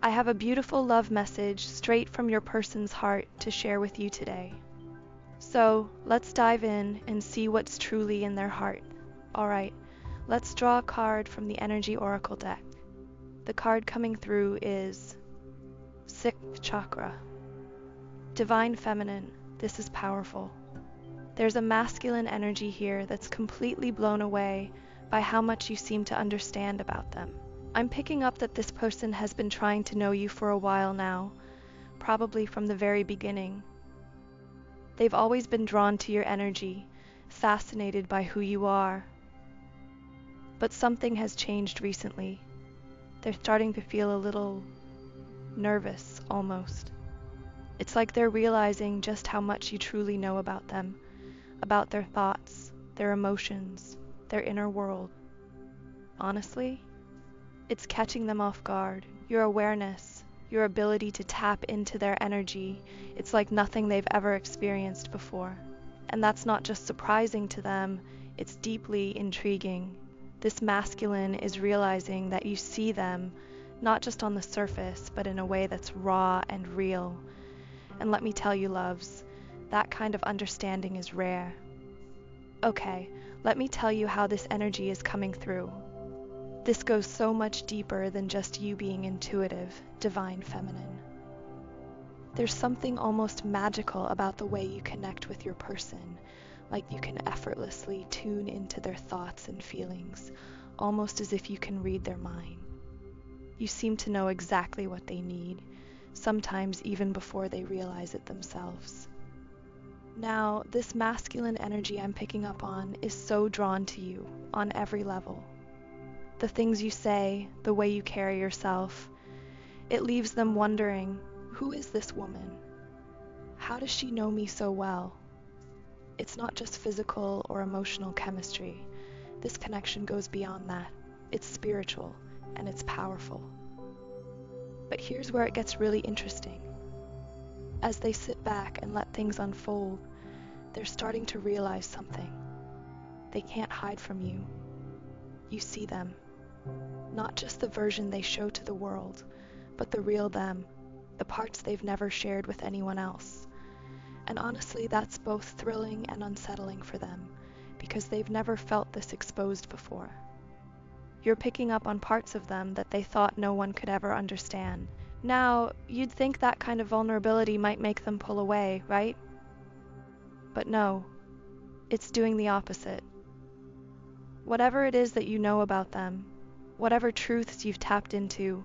I have a beautiful love message straight from your person's heart to share with you today. So let's dive in and see what's truly in their heart. Alright, let's draw a card from the Energy Oracle deck. The card coming through is 6th Chakra. Divine Feminine, this is powerful. There's a masculine energy here that's completely blown away by how much you seem to understand about them. I'm picking up that this person has been trying to know you for a while now, probably from the very beginning. They've always been drawn to your energy, fascinated by who you are. But something has changed recently. They're starting to feel a little nervous, almost. It's like they're realizing just how much you truly know about them, about their thoughts, their emotions, their inner world. Honestly, it's catching them off guard. Your awareness, your ability to tap into their energy, it's like nothing they've ever experienced before. And that's not just surprising to them, it's deeply intriguing. This masculine is realizing that you see them, not just on the surface, but in a way that's raw and real. And let me tell you, loves, that kind of understanding is rare. Okay, let me tell you how this energy is coming through. This goes so much deeper than just you being intuitive, divine feminine. There's something almost magical about the way you connect with your person, like you can effortlessly tune into their thoughts and feelings, almost as if you can read their mind. You seem to know exactly what they need, sometimes even before they realize it themselves. Now, this masculine energy I'm picking up on is so drawn to you on every level. The things you say, the way you carry yourself, it leaves them wondering, who is this woman? How does she know me so well? It's not just physical or emotional chemistry. This connection goes beyond that. It's spiritual and it's powerful. But here's where it gets really interesting. As they sit back and let things unfold, they're starting to realize something. They can't hide from you. You see them. Not just the version they show to the world, but the real them, the parts they've never shared with anyone else. And honestly, that's both thrilling and unsettling for them, because they've never felt this exposed before. You're picking up on parts of them that they thought no one could ever understand. Now, you'd think that kind of vulnerability might make them pull away, right? But no, it's doing the opposite. Whatever it is that you know about them, whatever truths you've tapped into,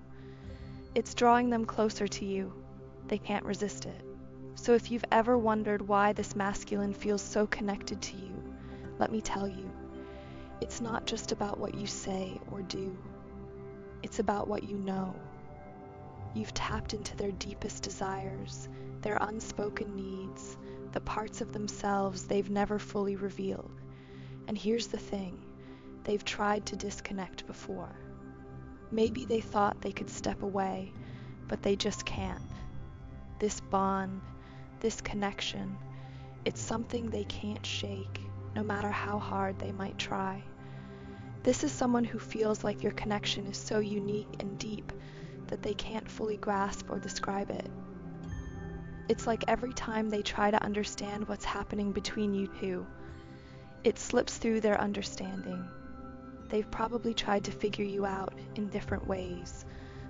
it's drawing them closer to you. They can't resist it. So if you've ever wondered why this masculine feels so connected to you, let me tell you, it's not just about what you say or do. It's about what you know. You've tapped into their deepest desires, their unspoken needs, the parts of themselves they've never fully revealed. And here's the thing, they've tried to disconnect before. Maybe they thought they could step away, but they just can't. This bond, this connection, it's something they can't shake, no matter how hard they might try. This is someone who feels like your connection is so unique and deep that they can't fully grasp or describe it. It's like every time they try to understand what's happening between you two, it slips through their understanding. They've probably tried to figure you out in different ways,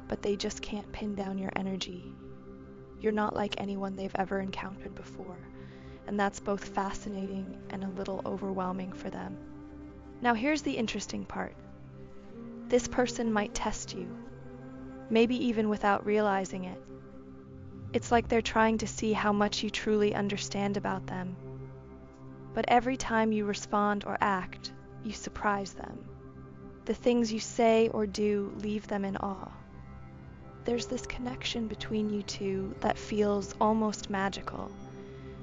but they just can't pin down your energy. You're not like anyone they've ever encountered before, and that's both fascinating and a little overwhelming for them. Now here's the interesting part. This person might test you, maybe even without realizing it. It's like they're trying to see how much you truly understand about them. But every time you respond or act, you surprise them. The things you say or do leave them in awe. There's this connection between you two that feels almost magical,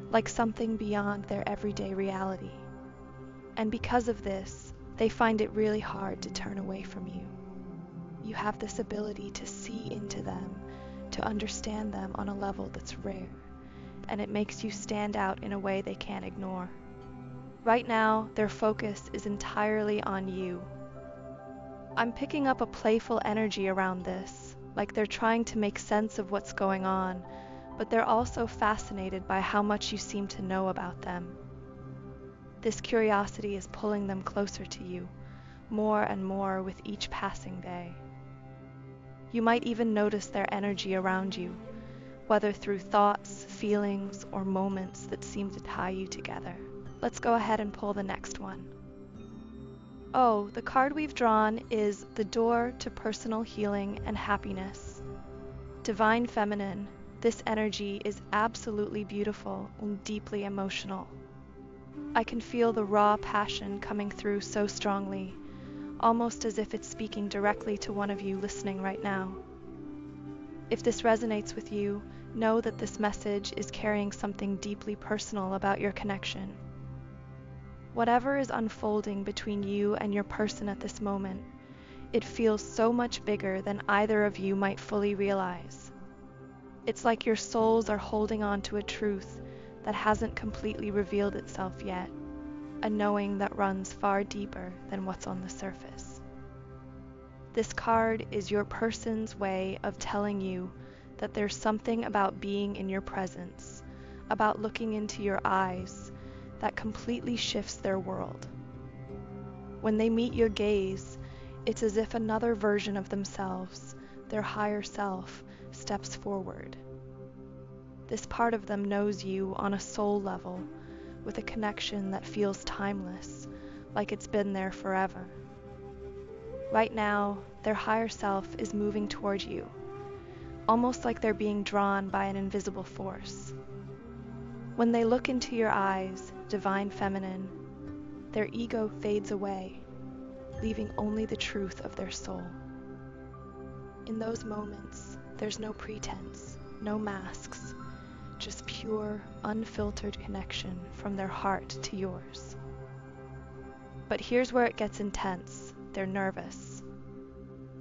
like something beyond their everyday reality. And because of this, they find it really hard to turn away from you. You have this ability to see into them, to understand them on a level that's rare, and it makes you stand out in a way they can't ignore. Right now, their focus is entirely on you. I'm picking up a playful energy around this, like they're trying to make sense of what's going on, but they're also fascinated by how much you seem to know about them. This curiosity is pulling them closer to you, more and more with each passing day. You might even notice their energy around you, whether through thoughts, feelings, or moments that seem to tie you together. Let's go ahead and pull the next one. Oh, the card we've drawn is the door to personal healing and happiness. Divine Feminine, this energy is absolutely beautiful and deeply emotional. I can feel the raw passion coming through so strongly, almost as if it's speaking directly to one of you listening right now. If this resonates with you, know that this message is carrying something deeply personal about your connection. Whatever is unfolding between you and your person at this moment, it feels so much bigger than either of you might fully realize. It's like your souls are holding on to a truth that hasn't completely revealed itself yet, a knowing that runs far deeper than what's on the surface. This card is your person's way of telling you that there's something about being in your presence, about looking into your eyes, that completely shifts their world. When they meet your gaze, it's as if another version of themselves, their higher self, steps forward. This part of them knows you on a soul level, with a connection that feels timeless, like it's been there forever. Right now, their higher self is moving toward you, almost like they're being drawn by an invisible force. When they look into your eyes, Divine Feminine, their ego fades away, leaving only the truth of their soul. In those moments, there's no pretense, no masks, just pure, unfiltered connection from their heart to yours. But here's where it gets intense. They're nervous.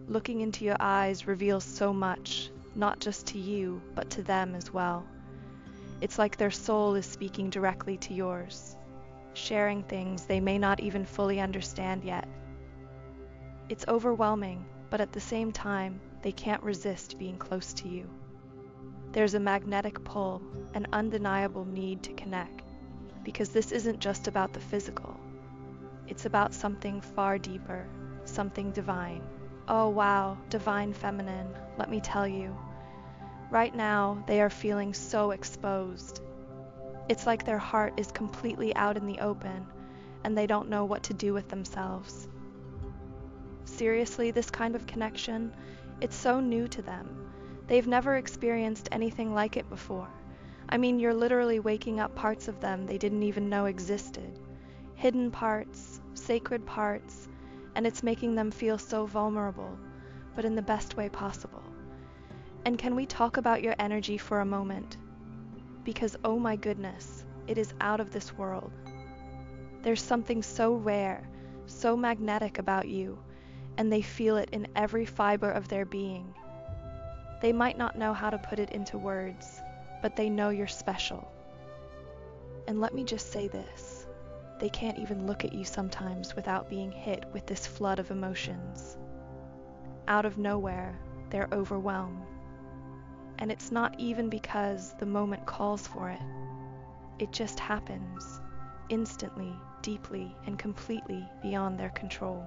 Looking into your eyes reveals so much, not just to you, but to them as well. It's like their soul is speaking directly to yours, sharing things they may not even fully understand yet. It's overwhelming, but at the same time, they can't resist being close to you. There's a magnetic pull, an undeniable need to connect, because this isn't just about the physical. It's about something far deeper, something divine. Oh wow, Divine Feminine, let me tell you. Right now, they are feeling so exposed. It's like their heart is completely out in the open, and they don't know what to do with themselves. Seriously, this kind of connection, it's so new to them. They've never experienced anything like it before. I mean, you're literally waking up parts of them they didn't even know existed. Hidden parts, sacred parts, and it's making them feel so vulnerable, but in the best way possible. And can we talk about your energy for a moment? Because oh my goodness, it is out of this world. There's something so rare, so magnetic about you, and they feel it in every fiber of their being. They might not know how to put it into words, but they know you're special. And let me just say this, they can't even look at you sometimes without being hit with this flood of emotions. Out of nowhere, they're overwhelmed. And it's not even because the moment calls for it. It just happens, instantly, deeply, and completely beyond their control.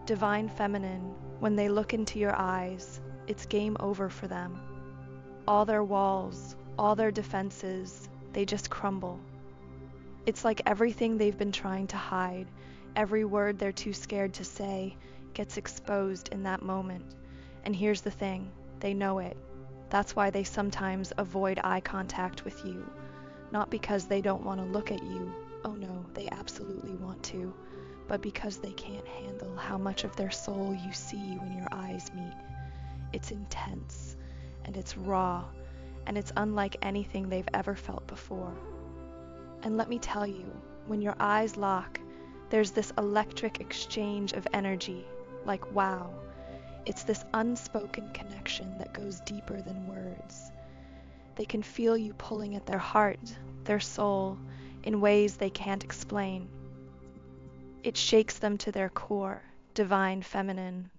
Divine Feminine, when they look into your eyes, it's game over for them. All their walls, all their defenses, they just crumble. It's like everything they've been trying to hide, every word they're too scared to say, gets exposed in that moment. And here's the thing, they know it. That's why they sometimes avoid eye contact with you. Not because they don't want to look at you, oh no, they absolutely want to, but because they can't handle how much of their soul you see when your eyes meet. It's intense, and it's raw, and it's unlike anything they've ever felt before. And let me tell you, when your eyes lock, there's this electric exchange of energy, like wow. It's this unspoken connection that goes deeper than words. They can feel you pulling at their heart, their soul, in ways they can't explain. It shakes them to their core, Divine Feminine.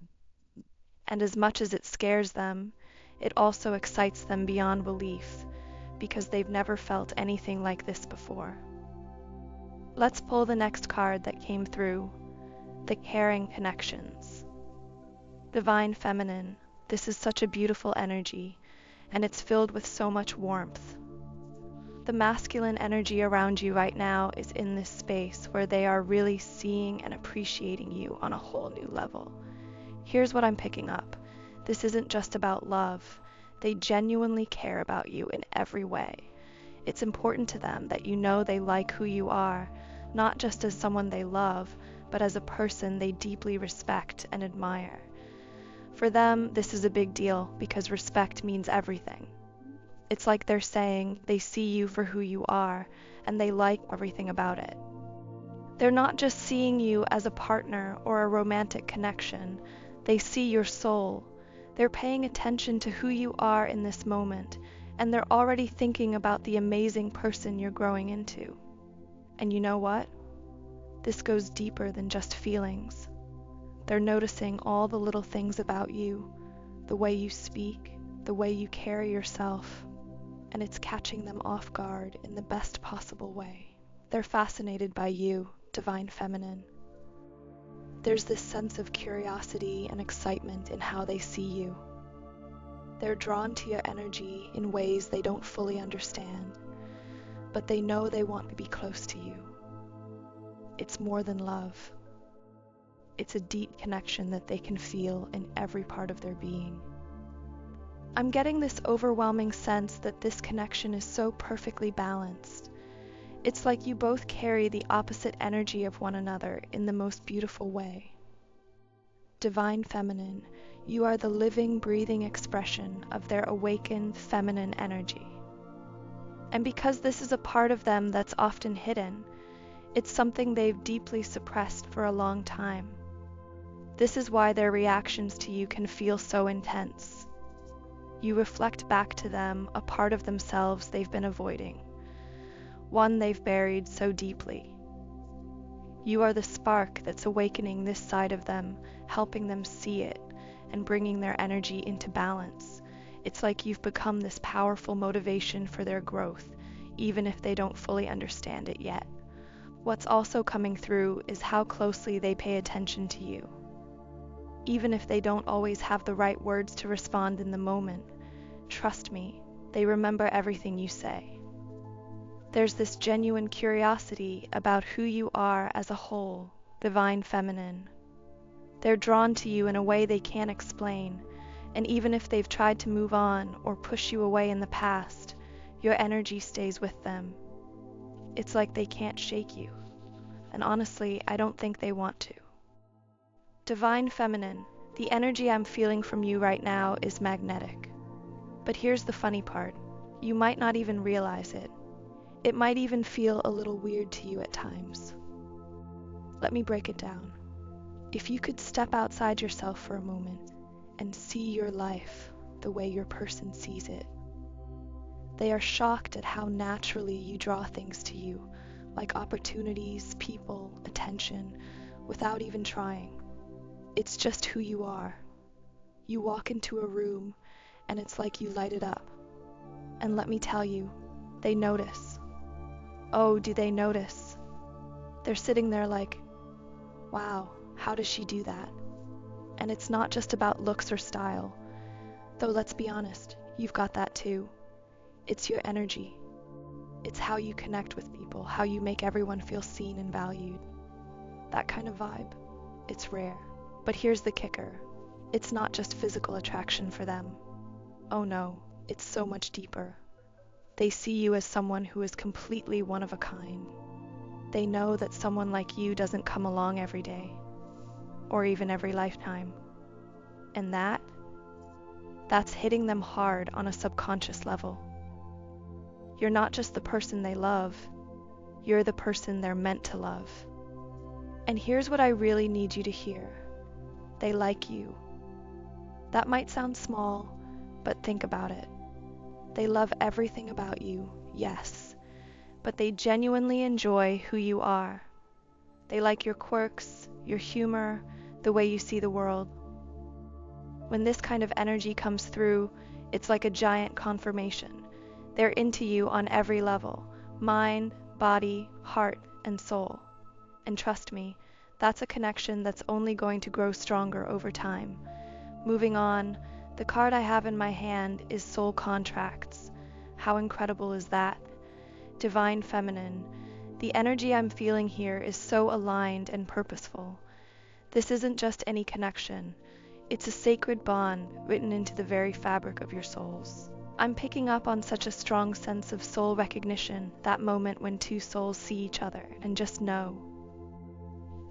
And as much as it scares them, it also excites them beyond belief, because they've never felt anything like this before. Let's pull the next card that came through, the caring connections. Divine Feminine, this is such a beautiful energy, and it's filled with so much warmth. The masculine energy around you right now is in this space where they are really seeing and appreciating you on a whole new level. Here's what I'm picking up. This isn't just about love. They genuinely care about you in every way. It's important to them that you know they like who you are, not just as someone they love, but as a person they deeply respect and admire. For them, this is a big deal because respect means everything. It's like they're saying they see you for who you are, and they like everything about it. They're not just seeing you as a partner or a romantic connection. They see your soul. They're paying attention to who you are in this moment, and they're already thinking about the amazing person you're growing into. And you know what? This goes deeper than just feelings. They're noticing all the little things about you, the way you speak, the way you carry yourself, and it's catching them off guard in the best possible way. They're fascinated by you, Divine Feminine. There's this sense of curiosity and excitement in how they see you. They're drawn to your energy in ways they don't fully understand, but they know they want to be close to you. It's more than love. It's a deep connection that they can feel in every part of their being. I'm getting this overwhelming sense that this connection is so perfectly balanced. It's like you both carry the opposite energy of one another in the most beautiful way. Divine Feminine, you are the living, breathing expression of their awakened feminine energy. And because this is a part of them that's often hidden, it's something they've deeply suppressed for a long time. This is why their reactions to you can feel so intense. You reflect back to them a part of themselves they've been avoiding, one they've buried so deeply. You are the spark that's awakening this side of them, helping them see it, and bringing their energy into balance. It's like you've become this powerful motivation for their growth, even if they don't fully understand it yet. What's also coming through is how closely they pay attention to you. Even if they don't always have the right words to respond in the moment, trust me, they remember everything you say. There's this genuine curiosity about who you are as a whole, Divine Feminine. They're drawn to you in a way they can't explain, and even if they've tried to move on or push you away in the past, your energy stays with them. It's like they can't shake you, and honestly, I don't think they want to. Divine Feminine, the energy I'm feeling from you right now is magnetic. But here's the funny part. You might not even realize it. It might even feel a little weird to you at times. Let me break it down. If you could step outside yourself for a moment and see your life the way your person sees it, they are shocked at how naturally you draw things to you, like opportunities, people, attention, without even trying. It's just who you are. You walk into a room and it's like you light it up. And let me tell you, they notice. Oh, do they notice? They're sitting there like, wow, how does she do that? And it's not just about looks or style, though let's be honest, you've got that too. It's your energy. It's how you connect with people, how you make everyone feel seen and valued. That kind of vibe, it's rare. But here's the kicker. It's not just physical attraction for them. Oh no, it's so much deeper. They see you as someone who is completely one of a kind. They know that someone like you doesn't come along every day, or even every lifetime. And that's hitting them hard on a subconscious level. You're not just the person they love, you're the person they're meant to love. And here's what I really need you to hear. They like you. That might sound small, but think about it. They love everything about you, yes, but they genuinely enjoy who you are. They like your quirks, your humor, the way you see the world. When this kind of energy comes through, it's like a giant confirmation. They're into you on every level: mind, body, heart, and soul. And trust me, that's a connection that's only going to grow stronger over time. Moving on, the card I have in my hand is Soul Contracts. How incredible is that? Divine Feminine. The energy I'm feeling here is so aligned and purposeful. This isn't just any connection. It's a sacred bond written into the very fabric of your souls. I'm picking up on such a strong sense of soul recognition, that moment when two souls see each other and just know.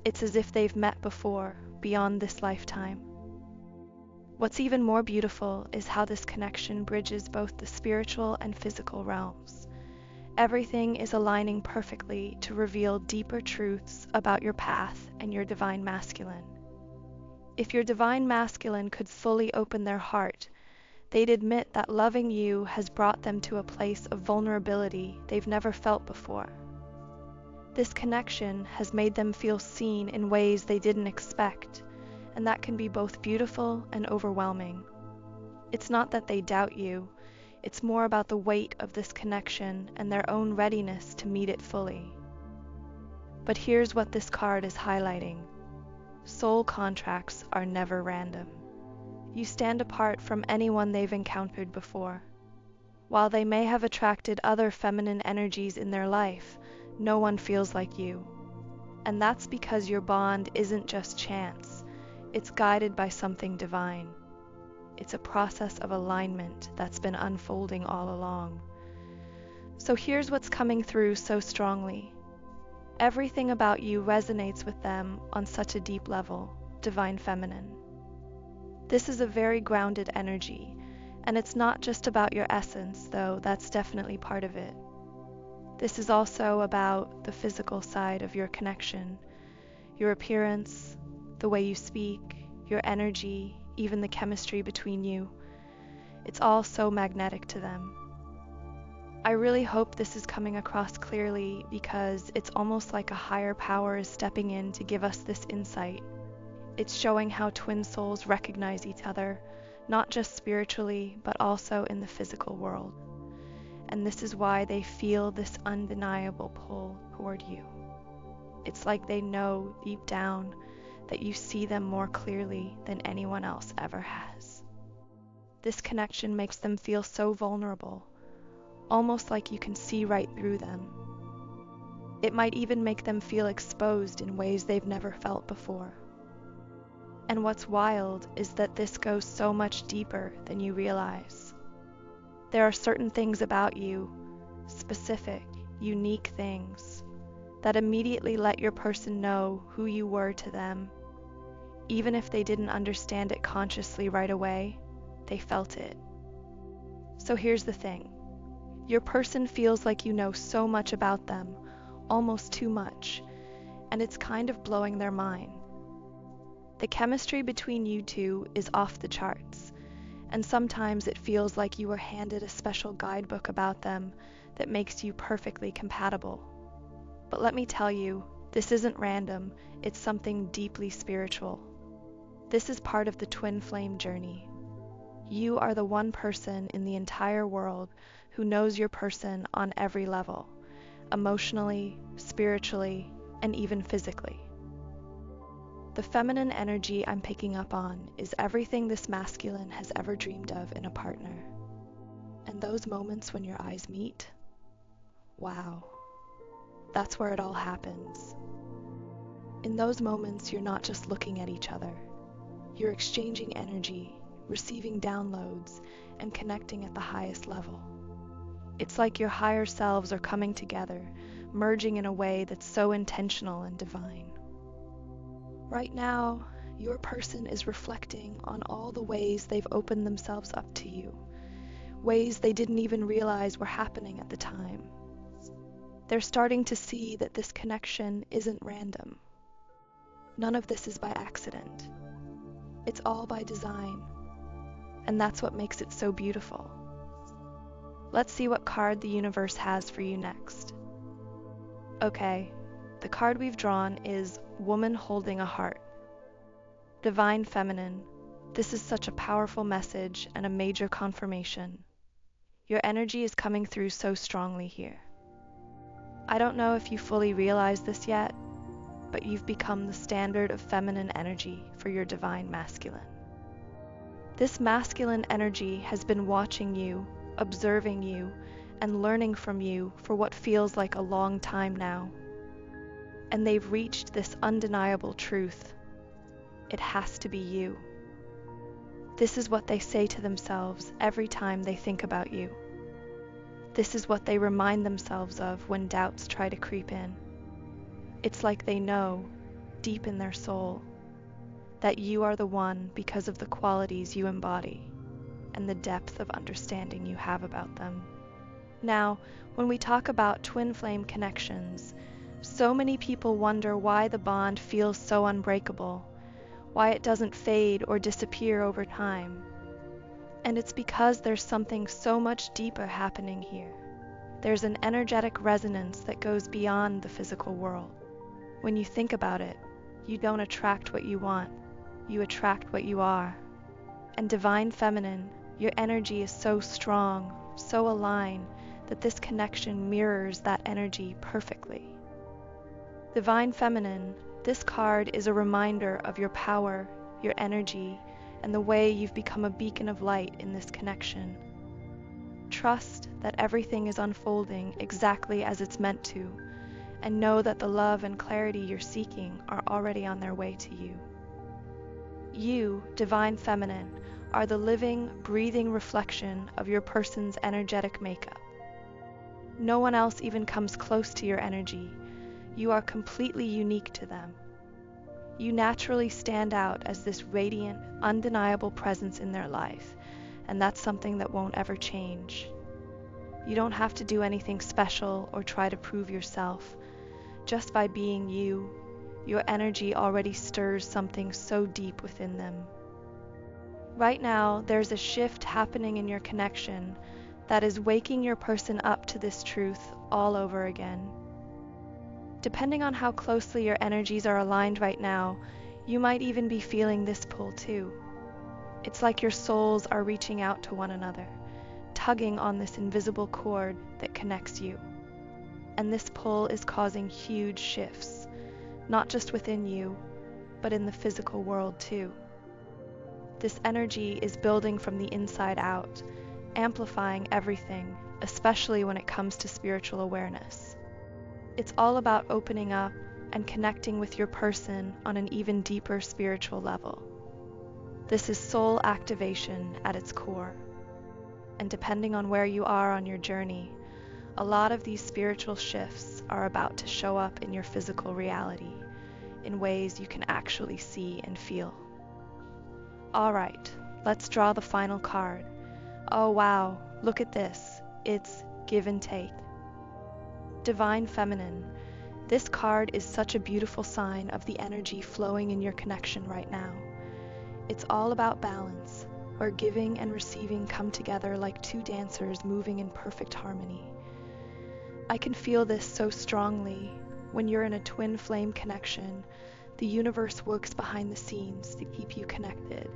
It's as if they've met before, beyond this lifetime. What's even more beautiful is how this connection bridges both the spiritual and physical realms. Everything is aligning perfectly to reveal deeper truths about your path and your divine masculine. If your divine masculine could fully open their heart, they'd admit that loving you has brought them to a place of vulnerability they've never felt before. This connection has made them feel seen in ways they didn't expect, and that can be both beautiful and overwhelming. It's not that they doubt you, it's more about the weight of this connection and their own readiness to meet it fully. But here's what this card is highlighting. Soul contracts are never random. You stand apart from anyone they've encountered before. While they may have attracted other feminine energies in their life, no one feels like you. And that's because your bond isn't just chance, it's guided by something divine. It's a process of alignment that's been unfolding all along. So here's what's coming through so strongly. Everything about you resonates with them on such a deep level, divine feminine. This is a very grounded energy, and it's not just about your essence, though that's definitely part of it. This is also about the physical side of your connection, your appearance, the way you speak, your energy, even the chemistry between you. It's all so magnetic to them. I really hope this is coming across clearly, because it's almost like a higher power is stepping in to give us this insight. It's showing how twin souls recognize each other, not just spiritually, but also in the physical world. And this is why they feel this undeniable pull toward you. It's like they know deep down that you see them more clearly than anyone else ever has. This connection makes them feel so vulnerable, almost like you can see right through them. It might even make them feel exposed in ways they've never felt before. And what's wild is that this goes so much deeper than you realize. There are certain things about you, specific, unique things, that immediately let your person know who you were to them. Even if they didn't understand it consciously right away, they felt it. So here's the thing. Your person feels like you know so much about them, almost too much, and it's kind of blowing their mind. The chemistry between you two is off the charts, and sometimes it feels like you were handed a special guidebook about them that makes you perfectly compatible. But let me tell you, this isn't random, it's something deeply spiritual. This is part of the twin flame journey. You are the one person in the entire world who knows your person on every level, emotionally, spiritually, and even physically. The feminine energy I'm picking up on is everything this masculine has ever dreamed of in a partner. And those moments when your eyes meet, wow, that's where it all happens. In those moments, you're not just looking at each other. You're exchanging energy, receiving downloads, and connecting at the highest level. It's like your higher selves are coming together, merging in a way that's so intentional and divine. Right now, your person is reflecting on all the ways they've opened themselves up to you, ways they didn't even realize were happening at the time. They're starting to see that this connection isn't random. None of this is by accident. It's all by design, and that's what makes it so beautiful. Let's see what card the universe has for you next. Okay, the card we've drawn is Woman Holding a Heart. Divine Feminine, This is such a powerful message and a major confirmation. Your energy is coming through so strongly here. I don't know if you fully realize this yet, but you've become the standard of feminine energy for your divine masculine. This masculine energy has been watching you, observing you, and learning from you for what feels like a long time now. And they've reached this undeniable truth. It has to be you. This is what they say to themselves every time they think about you. This is what they remind themselves of when doubts try to creep in. It's like they know, deep in their soul, that you are the one because of the qualities you embody and the depth of understanding you have about them. Now, when we talk about twin flame connections, so many people wonder why the bond feels so unbreakable, why it doesn't fade or disappear over time. And it's because there's something so much deeper happening here. There's an energetic resonance that goes beyond the physical world. When you think about it, you don't attract what you want, you attract what you are. And divine feminine, your energy is so strong, so aligned, that this connection mirrors that energy perfectly. Divine feminine, this card is a reminder of your power, your energy, and the way you've become a beacon of light in this connection. Trust that everything is unfolding exactly as it's meant to, and know that the love and clarity you're seeking are already on their way to you. You, divine feminine, are the living, breathing reflection of your person's energetic makeup. No one else even comes close to your energy. You are completely unique to them. You naturally stand out as this radiant, undeniable presence in their life, and that's something that won't ever change. You don't have to do anything special or try to prove yourself. Just by being you, your energy already stirs something so deep within them. Right now, there's a shift happening in your connection that is waking your person up to this truth all over again. Depending on how closely your energies are aligned right now, you might even be feeling this pull too. It's like your souls are reaching out to one another, tugging on this invisible cord that connects you. And this pull is causing huge shifts, not just within you, but in the physical world too. This energy is building from the inside out, amplifying everything, especially when it comes to spiritual awareness. It's all about opening up and connecting with your person on an even deeper spiritual level. This is soul activation at its core. And depending on where you are on your journey, a lot of these spiritual shifts are about to show up in your physical reality in ways you can actually see and feel. All right, let's draw the final card. Oh wow, look at this. It's give and take. Divine feminine, this card is such a beautiful sign of the energy flowing in your connection right now. It's all about balance, where giving and receiving come together like two dancers moving in perfect harmony. I can feel this so strongly. When you're in a twin flame connection, the universe works behind the scenes to keep you connected.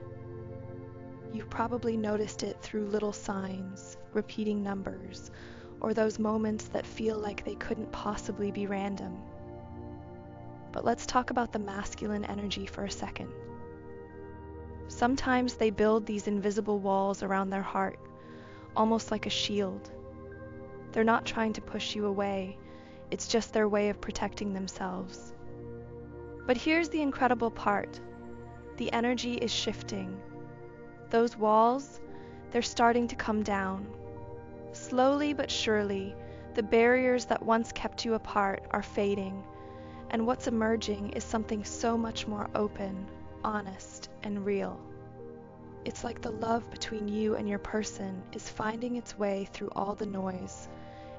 You've probably noticed it through little signs, repeating numbers, or those moments that feel like they couldn't possibly be random. But let's talk about the masculine energy for a second. Sometimes they build these invisible walls around their heart, almost like a shield. They're not trying to push you away, it's just their way of protecting themselves. But here's the incredible part. The energy is shifting. Those walls, they're starting to come down. Slowly but surely, the barriers that once kept you apart are fading, and what's emerging is something so much more open, honest, and real. It's like the love between you and your person is finding its way through all the noise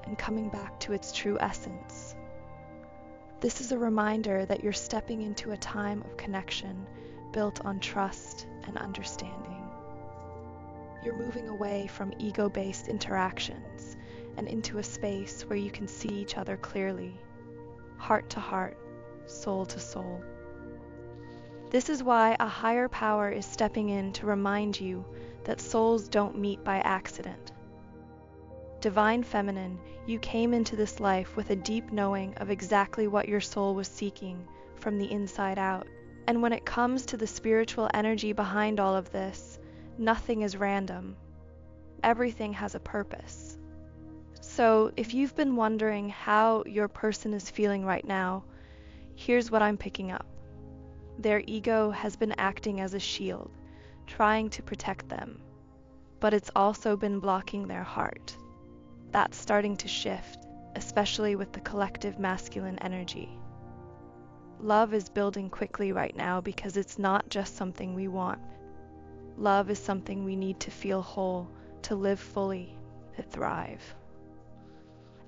and coming back to its true essence. This is a reminder that you're stepping into a time of connection built on trust and understanding. You're moving away from ego-based interactions and into a space where you can see each other clearly, heart to heart, soul to soul. This is why a higher power is stepping in to remind you that souls don't meet by accident. Divine Feminine, you came into this life with a deep knowing of exactly what your soul was seeking from the inside out. And when it comes to the spiritual energy behind all of this, nothing is random. Everything has a purpose. So if you've been wondering how your person is feeling right now, here's what I'm picking up. Their ego has been acting as a shield, trying to protect them, but it's also been blocking their heart. That's starting to shift, especially with the collective masculine energy. Love is building quickly right now because it's not just something we want. Love is something we need to feel whole, to live fully, to thrive.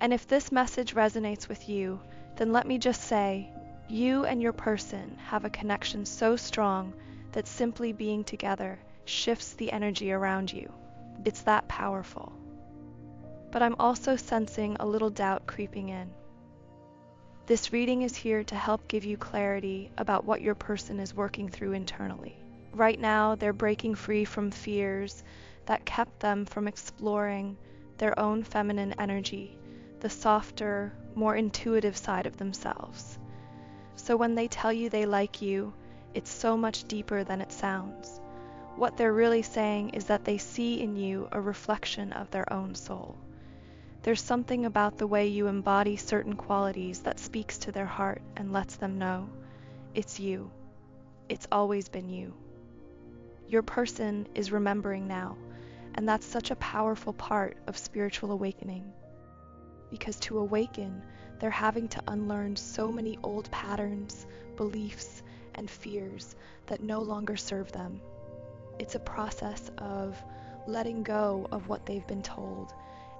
And if this message resonates with you, then let me just say, you and your person have a connection so strong that simply being together shifts the energy around you. It's that powerful. But I'm also sensing a little doubt creeping in. This reading is here to help give you clarity about what your person is working through internally. Right now, they're breaking free from fears that kept them from exploring their own feminine energy, the softer, more intuitive side of themselves. So when they tell you they like you, it's so much deeper than it sounds. What they're really saying is that they see in you a reflection of their own soul. There's something about the way you embody certain qualities that speaks to their heart and lets them know it's you. It's always been you. Your person is remembering now, and that's such a powerful part of spiritual awakening. Because to awaken, they're having to unlearn so many old patterns, beliefs, and fears that no longer serve them. It's a process of letting go of what they've been told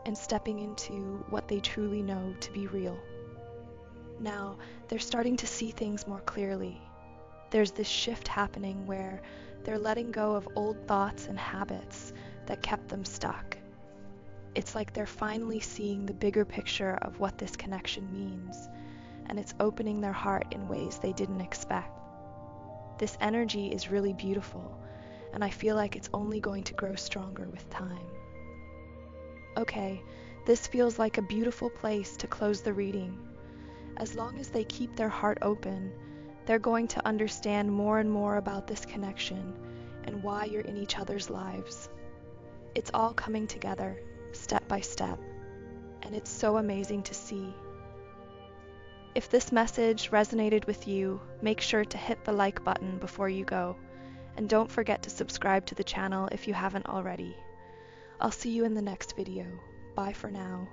and stepping into what they truly know to be real. Now, they're starting to see things more clearly. There's this shift happening where they're letting go of old thoughts and habits that kept them stuck. It's like they're finally seeing the bigger picture of what this connection means, and it's opening their heart in ways they didn't expect. This energy is really beautiful, and I feel like it's only going to grow stronger with time. Okay, this feels like a beautiful place to close the reading. As long as they keep their heart open, they're going to understand more and more about this connection and why you're in each other's lives. It's all coming together, step by step, and it's so amazing to see. If this message resonated with you, make sure to hit the like button before you go, and don't forget to subscribe to the channel if you haven't already. I'll see you in the next video. Bye for now.